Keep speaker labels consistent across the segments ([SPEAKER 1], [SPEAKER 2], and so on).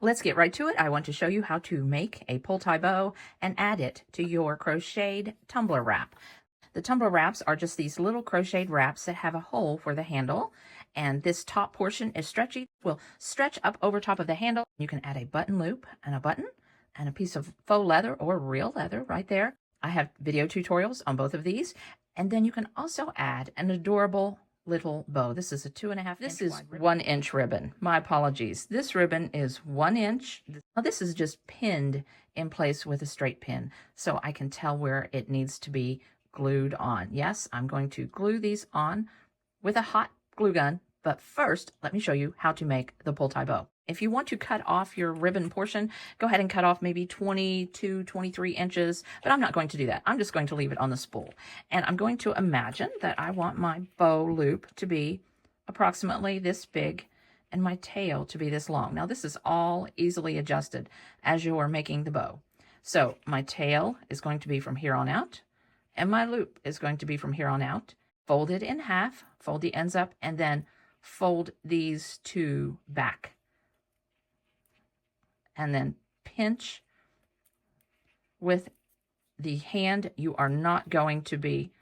[SPEAKER 1] Let's get right to it. I want to show you how to make a pull tie bow and add it to your crocheted tumbler wrap. The tumbler wraps are just these little crocheted wraps that have a hole for the handle, and this top portion is stretchy. Will stretch up over top of the handle. You can add a button loop and a button and a piece of faux leather or real leather right there. I have video tutorials on both of these, and then you can also add an adorable little bow. This is a 2.5 This is 1 inch ribbon. My apologies. This ribbon is 1 inch. Now this is just pinned in place with a straight pin, so I can tell where it needs to be glued on. Yes, I'm going to glue these on with a hot glue gun, but first let me show you how to make the pull tie bow. If you want to cut off your ribbon portion, go ahead and cut off maybe 22, 23 inches, but I'm not going to do that. I'm just going to leave it on the spool. And I'm going to imagine that I want my bow loop to be approximately this big and my tail to be this long. Now this is all easily adjusted as you're making the bow. So my tail is going to be from here on out, and my loop is going to be from here on out. Fold it in half, fold the ends up, and then fold these two back. And then pinch with the hand. You are not going to be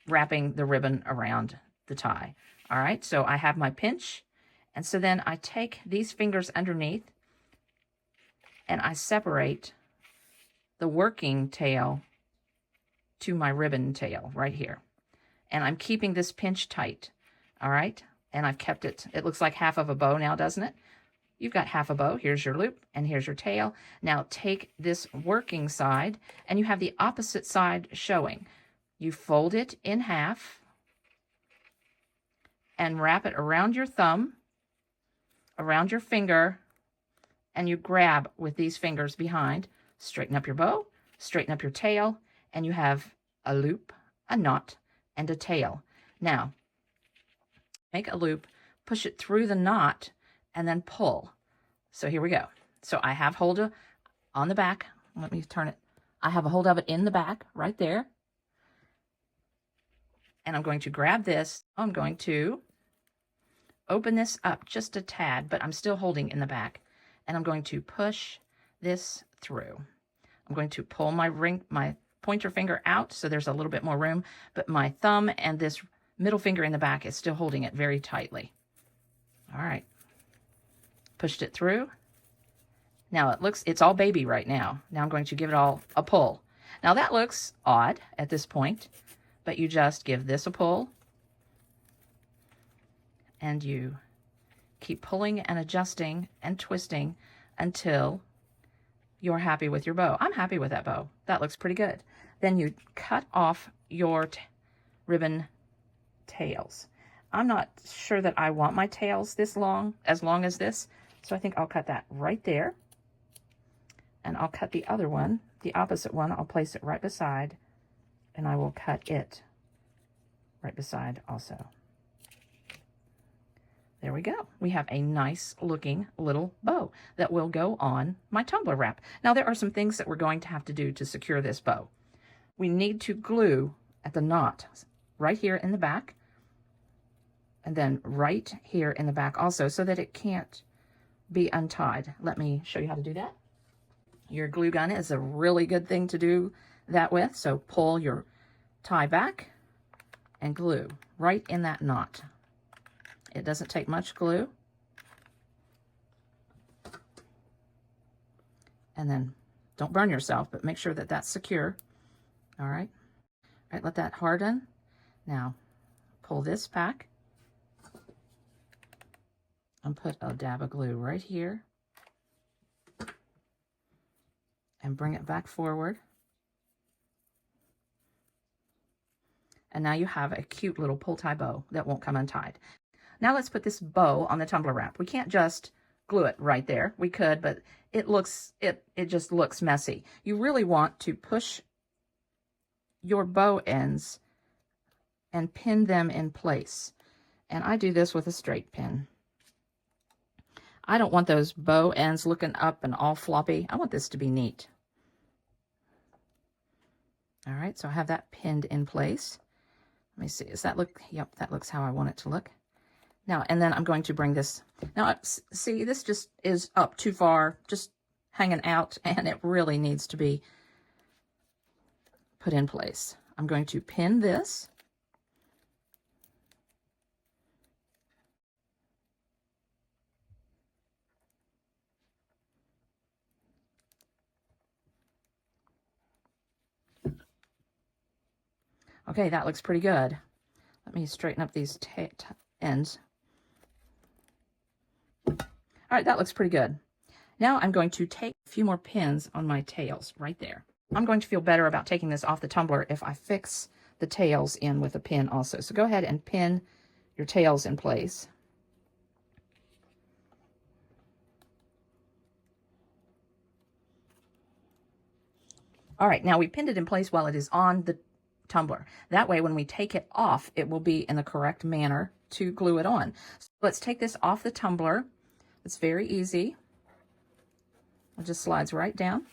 [SPEAKER 1] wrapping the ribbon around the tie. All right, so I have my pinch, and so then I take these fingers underneath and I separate the working tail to my ribbon tail right here. And I'm keeping this pinch tight, all right? And I've kept it, it looks like half of a bow now, doesn't it? You've got half a bow. Here's your loop and here's your tail. Now take this working side and you have the opposite side showing. You fold it in half and wrap it around your thumb, around your finger, and you grab with these fingers behind. Straighten up your bow, straighten up your tail, and you have a loop, a knot, and a tail. Now, make a loop, push it through the knot, and then pull. So here we go. So I have hold of on the back. Let me turn it. I have a hold of it in the back right there. And I'm going to grab this. I'm going to open this up just a tad, but I'm still holding in the back. And I'm going to push this through. I'm going to pull my pointer finger out so there's a little bit more room, but my thumb and this middle finger in the back is still holding it very tightly. All right. Pushed it through. Now it's all baby right now. Now I'm going to give it all a pull. Now that looks odd at this point, but you just give this a pull and you keep pulling and adjusting and twisting until you're happy with your bow. I'm happy with that bow. That looks pretty good. Then you cut off your ribbon tails. I'm not sure that I want my tails this long as this. So I think I'll cut that right there. And I'll cut the other one, the opposite one. I'll place it right beside, and I will cut it right beside also. There we go. We have a nice looking little bow that will go on my tumbler wrap. Now there are some things that we're going to have to do to secure this bow. We need to glue at the knot right here in the back, and then right here in the back also, so that it can't be untied. Let me show you how to do that. Your glue gun is a really good thing to do that with. So pull your tie back and glue right in that knot. It doesn't take much glue. And then don't burn yourself, but make sure that that's secure. All right. All right, let that harden. Now pull this back and put a dab of glue right here and bring it back forward. And now you have a cute little pull tie bow that won't come untied. Now let's put this bow on the tumbler wrap. We can't just glue it right there. We could, but it just looks messy. You really want to push your bow ends and pin them in place. And I do this with a straight pin. I don't want those bow ends looking up and all floppy. I want this to be neat. All right, so I have that pinned in place. Let me see, does that look? Yep, that looks how I want it to look. Now, and then I'm going to bring this, now see, this just is up too far, just hanging out, and it really needs to be put in place. I'm going to pin this. Okay, that looks pretty good. Let me straighten up these ends. All right, that looks pretty good. Now I'm going to take a few more pins on my tails right there. I'm going to feel better about taking this off the tumbler if I fix the tails in with a pin also. So go ahead and pin your tails in place. All right, now we pinned it in place while it is on the tumbler. That way, when we take it off, it will be in the correct manner to glue it on. So let's take this off the tumbler. It's very easy. It just slides right down.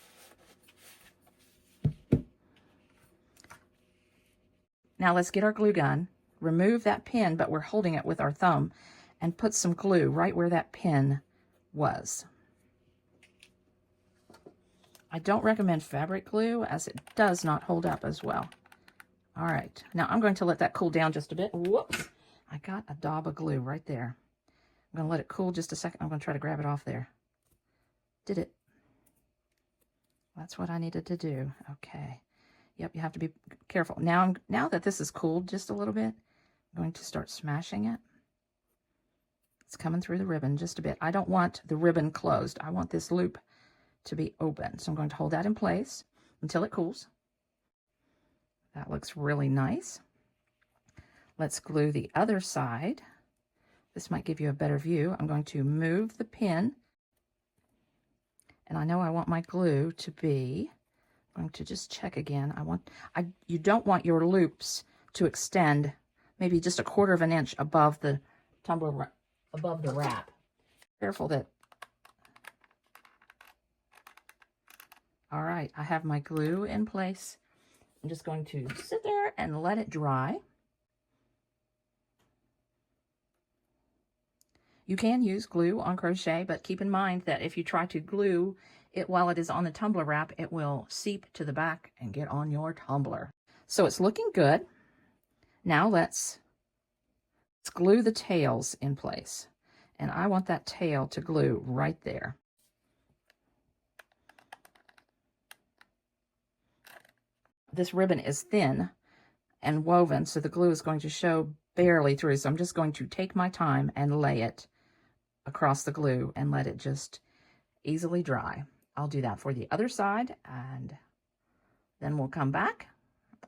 [SPEAKER 1] Now let's get our glue gun, remove that pin, but we're holding it with our thumb, and put some glue right where that pin was. I don't recommend fabric glue as it does not hold up as well. All right, now I'm going to let that cool down just a bit. Whoops, I got a daub of glue right there. I'm going to let it cool just a second. I'm going to try to grab it off there. Did it? That's what I needed to do. Okay. Yep, you have to be careful. Now that this is cooled just a little bit, I'm going to start smashing it. It's coming through the ribbon just a bit. I don't want the ribbon closed. I want this loop to be open. So I'm going to hold that in place until it cools. That looks really nice. Let's glue the other side. This might give you a better view. I'm going to move the pin. And I know I want my glue to be, I'm going to just check again. You don't want your loops to extend maybe just 1/4 of an inch above the tumbler, above the wrap. Careful that. All right, I have my glue in place. I'm just going to sit there and let it dry. You can use glue on crochet, but keep in mind that if you try to glue it while it is on the tumbler wrap, it will seep to the back and get on your tumbler. So it's looking good. Now let's glue the tails in place. And I want that tail to glue right there. This ribbon is thin and woven, so the glue is going to show barely through. So I'm just going to take my time and lay it across the glue and let it just easily dry. I'll do that for the other side, and then we'll come back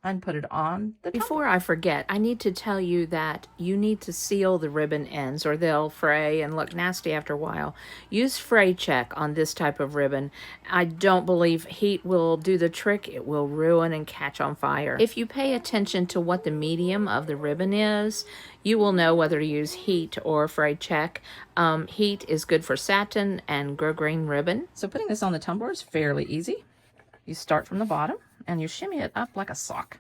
[SPEAKER 1] and put it on the tumbler. Before I forget, I need to tell you that you need to seal the ribbon ends or they'll fray and look nasty after a while. Use fray check on this type of ribbon. I don't believe heat will do the trick. It will ruin and catch on fire. If you pay attention to what the medium of the ribbon is, you will know whether to use heat or fray check. Heat is good for satin and grosgrain ribbon. So putting this on the tumbler is fairly easy. You start from the bottom and you shimmy it up like a sock.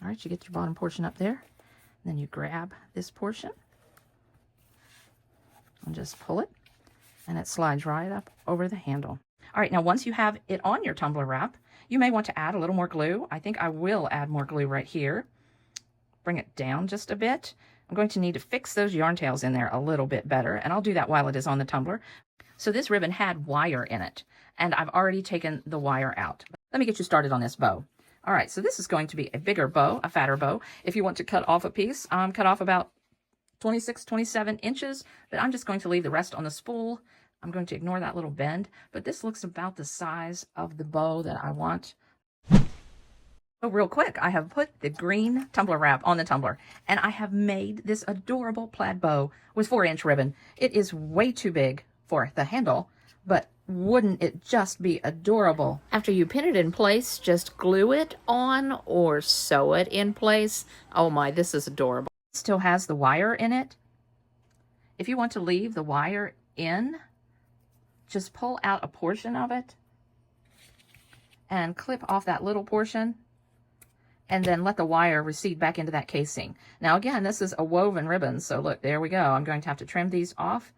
[SPEAKER 1] All right, you get your bottom portion up there. Then you grab this portion and just pull it, and it slides right up over the handle. All right, now once you have it on your tumbler wrap, you may want to add a little more glue. I think I will add more glue right here. Bring it down just a bit. I'm going to need to fix those yarn tails in there a little bit better, and I'll do that while it is on the tumbler. So this ribbon had wire in it, and I've already taken the wire out. Let me get you started on this bow. All right, so this is going to be a bigger bow, a fatter bow. If you want to cut off a piece, cut off about 26, 27 inches, but I'm just going to leave the rest on the spool. I'm going to ignore that little bend, but this looks about the size of the bow that I want. So real quick, I have put the green tumbler wrap on the tumbler, and I have made this adorable plaid bow with 4-inch ribbon. It is way too big for the handle, but wouldn't it just be adorable? After you pin it in place, just glue it on or sew it in place. Oh my, this is adorable. It still has the wire in it. If you want to leave the wire in, just pull out a portion of it and clip off that little portion and then let the wire recede back into that casing. Now again, this is a woven ribbon, so look, there we go. I'm going to have to trim these off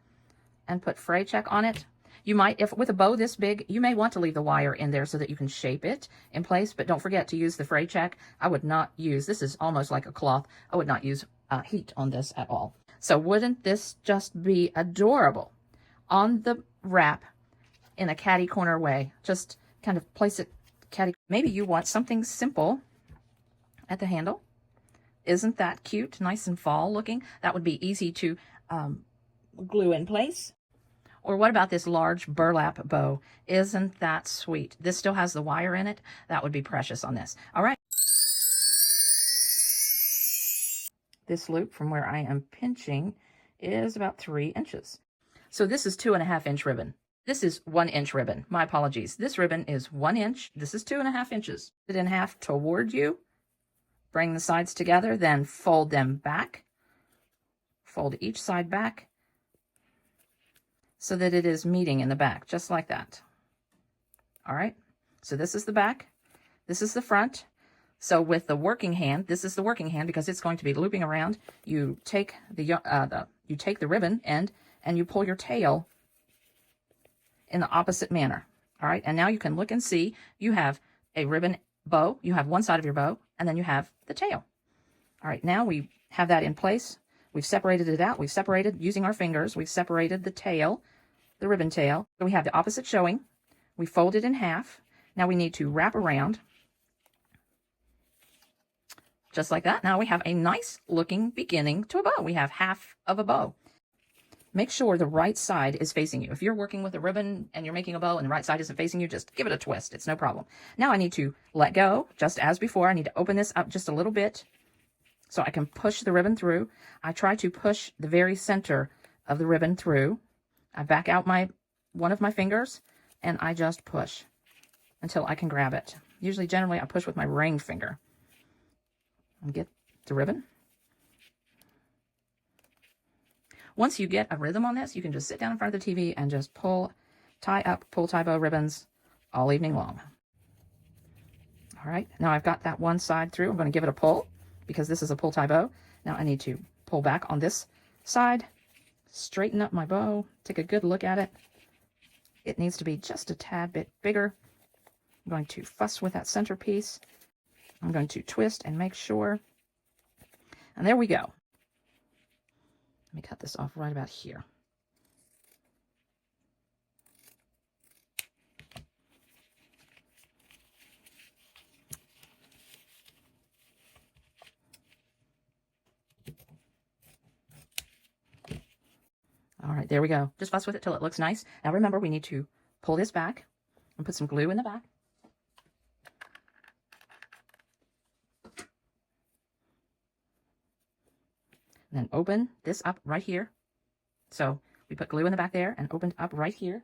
[SPEAKER 1] and put fray check on it. You might, if with a bow this big, you may want to leave the wire in there so that you can shape it in place, but don't forget to use the fray check. I would not use, this is almost like a cloth, I would not use heat on this at all. So wouldn't this just be adorable on the wrap in a catty corner way? Just kind of place it catty. Maybe you want something simple at the handle. Isn't that cute? Nice and fall looking. That would be easy to glue in place. Or what about this large burlap bow? Isn't that sweet? This still has the wire in it. That would be precious on this. All right. This loop from where I am pinching is about 3 inches. So this is 2.5 inch ribbon. This is 1 inch ribbon. My apologies. This ribbon is 1 inch. This is 2.5 inches. Put it in half toward you. Bring the sides together, then fold them back. Fold each side back so that it is meeting in the back, just like that. All right. So this is the back. This is the front. So with the working hand, this is the working hand because it's going to be looping around. You take the ribbon end and you pull your tail in the opposite manner. All right. And now you can look and see you have a ribbon bow. You have one side of your bow and then you have the tail. All right. Now we have that in place. We've separated it out. We've separated using our fingers. We've separated the tail, the ribbon tail. So we have the opposite showing. We fold it in half. Now we need to wrap around. Just like that. Now we have a nice looking beginning to a bow. We have half of a bow. Make sure the right side is facing you. If you're working with a ribbon and you're making a bow and the right side isn't facing you, just give it a twist. It's no problem. Now I need to let go, just as before. I need to open this up just a little bit so I can push the ribbon through. I try to push the very center of the ribbon through. I back out one of my fingers and I just push until I can grab it. Usually, generally, I push with my ring finger. And get the ribbon. Once you get a rhythm on this, you can just sit down in front of the TV and just tie up pull tie bow ribbons all evening long. All right, now I've got that one side through. I'm going to give it a pull because this is a pull tie bow. Now I need to pull back on this side, straighten up my bow, take a good look at it. It needs to be just a tad bit bigger. I'm going to fuss with that centerpiece. I'm going to twist and make sure. And there we go. Let me cut this off right about here. All right, there we go. Just fuss with it till it looks nice. Now remember, we need to pull this back and put some glue in the back. And then open this up right here. So we put glue in the back there and opened up right here.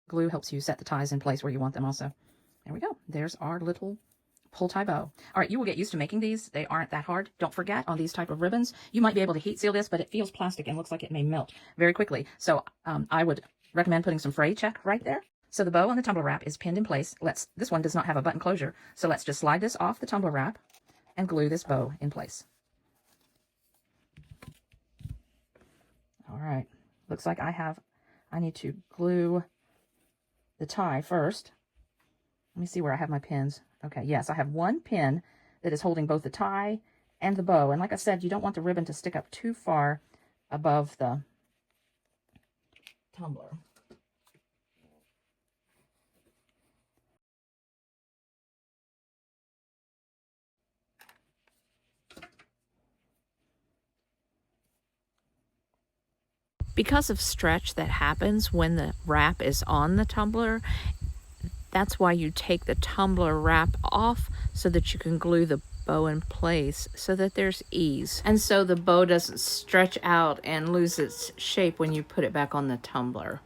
[SPEAKER 1] Glue helps you set the ties in place where you want them also. There we go. There's our little pull tie bow. All right, you will get used to making these. They aren't that hard. Don't forget, on these type of ribbons, you might be able to heat seal this, but it feels plastic and looks like it may melt very quickly. So I would recommend putting some fray check right there. So the bow on the tumbler wrap is pinned in place. This one does not have a button closure. So let's just slide this off the tumbler wrap and glue this bow in place. All right. Looks like I need to glue the tie first. Let me see where I have my pins. Okay, yes, I have one pin that is holding both the tie and the bow. And like I said, you don't want the ribbon to stick up too far above the tumbler.
[SPEAKER 2] Because of stretch that happens when the wrap is on the tumbler, that's why you take the tumbler wrap off so that you can glue the bow in place so that there's ease. And so the bow doesn't stretch out and lose its shape when you put it back on the tumbler.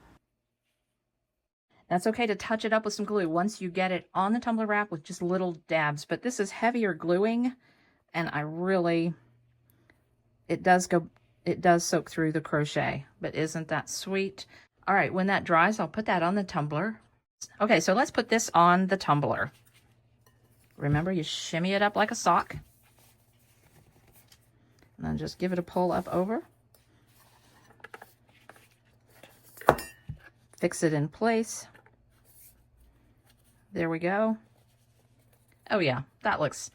[SPEAKER 1] That's okay to touch it up with some glue once you get it on the tumbler wrap with just little dabs. But this is heavier gluing, and it it does soak through the crochet, but isn't that sweet? All right, when that dries, I'll put that on the tumbler. Okay, so let's put this on the tumbler. Remember, you shimmy it up like a sock. And then just give it a pull up over. Fix it in place. There we go. Oh yeah, that looks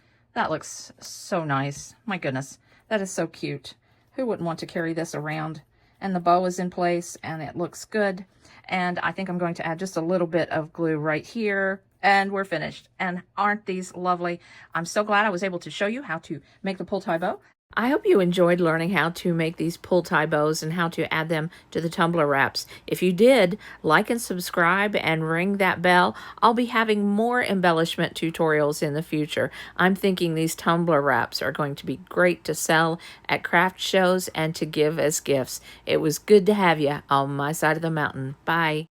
[SPEAKER 1] so nice. My goodness, that is so cute. Who wouldn't want to carry this around? And the bow is in place and it looks good. And I think I'm going to add just a little bit of glue right here and we're finished. And aren't these lovely? I'm so glad I was able to show you how to make the pull tie bow.
[SPEAKER 2] I hope you enjoyed learning how to make these pull tie bows and how to add them to the tumbler wraps. If you did, like and subscribe and ring that bell. I'll be having more embellishment tutorials in the future. I'm thinking these tumbler wraps are going to be great to sell at craft shows and to give as gifts. It was good to have you on my side of the mountain. Bye.